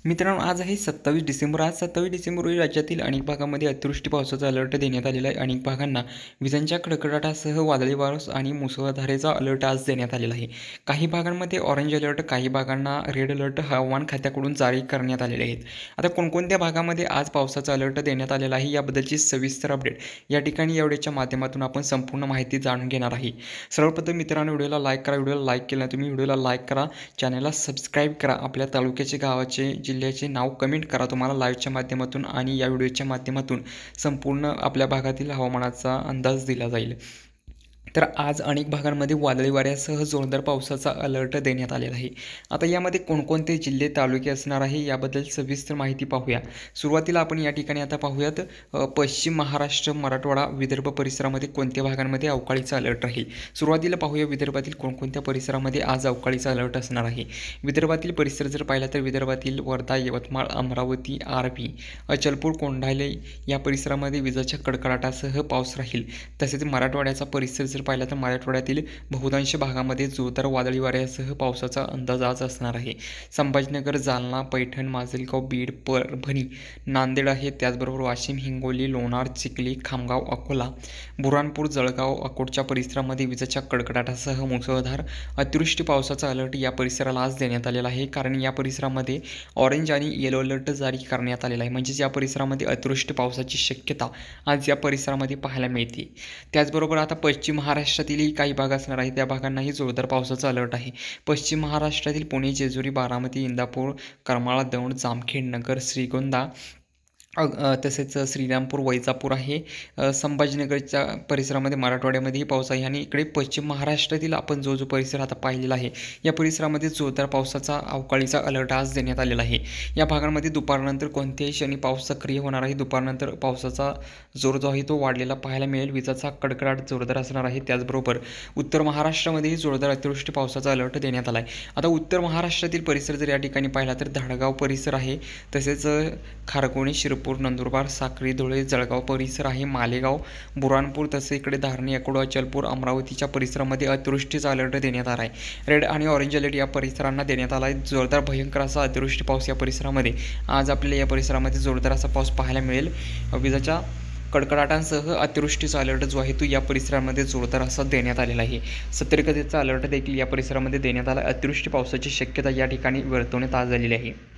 मित्रांनो, आज आहे 27 डिसेंबर. आज 27 डिसेंबर रोजी राज्यातील अनेक भागामध्ये अतिवृष्टी पावसाचा अलर्ट देण्यात आलेला आहे. अनेक भागांना विजांच्या कडकडाटासह वादळी वारस आणि मुसळधारेचा अलर्ट आज देण्यात आलेला आहे. काही भागांमध्ये ऑरेंज अलर्ट, काही भागांना रेड अलर्ट हवामान खात्याकडून जारी करण्यात आलेले आहेत. आता कोणकोणत्या भागामध्ये आज पावसाचा अलर्ट देण्यात आलेला आहे याबद्दलची सविस्तर अपडेट या ठिकाणी या व्हिडिओच्या माध्यमातून आपण संपूर्ण माहिती जाणून घेणार आहे. सर्वप्रथम मित्रांनो, व्हिडिओला लाईक करा. व्हिडिओला लाईक केला तुम्ही व्हिडिओला लाईक करा, चॅनलला सबस्क्राईब करा, आपल्या तालुक्याचे, गावाचे, जिल्ह्याचे नाव कमेंट करा. तुम्हाला लाईव्हच्या माध्यमातून आणि या व्हिडिओच्या माध्यमातून संपूर्ण आपल्या भागातील हवामानाचा अंदाज दिला जाईल. तर आज अनेक भागांमध्ये वादळी वाऱ्यासह जोरदार पावसाचा अलर्ट देण्यात आलेला आहे. आता यामध्ये कोणकोणते जिल्हे, तालुके असणार आहे याबद्दल सविस्तर माहिती पाहूया. सुरुवातीला आपण या ठिकाणी आता पाहूयात पश्चिम महाराष्ट्र, मराठवाडा, विदर्भ परिसरामध्ये कोणत्या भागांमध्ये अवकाळीचा अलर्ट राहील. सुरुवातीला पाहूया विदर्भातील कोणकोणत्या परिसरामध्ये आज अवकाळीचा अलर्ट असणार आहे. विदर्भातील परिसर जर पाहिला तर विदर्भातील वर्धा, यवतमाळ, अमरावती, आर्वी, अचलपूर, कोंढाले या परिसरामध्ये विजांच्या कडकडाटासह पाऊस राहील. तसेच मराठवाड्याचा परिसर जर पाहिला तर मराठवाड्यातील बहुतांश भागामध्ये जोरदार वादळी वाऱ्यासह पावसाचा अंदाज आज असणार आहे. संभाजीनगर, जालना, पैठण, माजलगाव, बीड, परभणी, नांदेड आहे. त्याचबरोबर वाशिम, हिंगोली, लोणार, चिखली, खामगाव, अकोला, बुऱ्हाणपूर, जळगाव, अकोटच्या परिसरामध्ये विजांच्या कडकडाटासह मुसळधार अतिवृष्टी पावसाचा अलर्ट या परिसराला आज देण्यात आलेला आहे. कारण या परिसरामध्ये ऑरेंज आणि येलो अलर्ट जारी करण्यात आलेला आहे. म्हणजेच या परिसरामध्ये अतिवृष्टी पावसाची शक्यता आज या परिसरामध्ये पाहायला मिळते. त्याचबरोबर आता पश्चिम महाराष्ट्रातीलही काही भाग असणार आहे, त्या भागांनाही जोरदार पावसाचा अलर्ट आहे. पश्चिम महाराष्ट्रातील पुणे, जेजुरी, बारामती, इंदापूर, करमाळा, दौंड, जामखेड, नगर, श्रीगोंदा, तसेच श्रीरामपूर, वैजापूर आहे. संभाजीनगरच्या परिसरामध्ये मराठवाड्यामध्येही पाऊस आहे. आणि इकडे पश्चिम महाराष्ट्रातील आपण जो परिसर आता पाहिलेला आहे या परिसरामध्ये जोरदार पावसाचा अवकाळीचा अलर्ट आज देण्यात आलेला आहे. या भागांमध्ये दुपारनंतर कोणत्याही क्षणी पाऊस सक्रिय होणार आहे. दुपारनंतर पावसाचा जोर जो आहे तो वाढलेला पाहायला मिळेल. विजांचा कडकडाट जोरदार असणार आहे. त्याचबरोबर उत्तर महाराष्ट्रामध्येही जोरदार अतिवृष्टी पावसाचा अलर्ट देण्यात आला आहे. आता उत्तर महाराष्ट्रातील परिसर जर या ठिकाणी पाहिला तर धाडगाव परिसर आहे. तसेच खारगोणे, शिरपूर, नंदुरबार, साक्री, धुळे, जळगाव परिसर आहे. मालेगाव, बुऱ्हाणपूर, तसे इकडे धारणी, अकोला, अचलपूर, अमरावतीच्या परिसरामध्ये अतिवृष्टीचा अलर्ट देण्यात आला आहे. रेड आणि ऑरेंज अलर्ट या परिसरांना देण्यात आला आहे. जोरदार भयंकर असा अतिवृष्टी पाऊस या परिसरामध्ये आज आपल्याला या परिसरामध्ये जोरदार असा पाऊस पाहायला मिळेल. विजांच्या कडकडाटांसह अतिवृष्टीचा अलर्ट जो आहे तो या परिसरामध्ये जोरदार असा देण्यात आलेला आहे. सतर्कतेचा अलर्ट देखील या परिसरामध्ये देण्यात आला. अतिवृष्टी पावसाची शक्यता या ठिकाणी वर्तवण्यात आलेली आहे.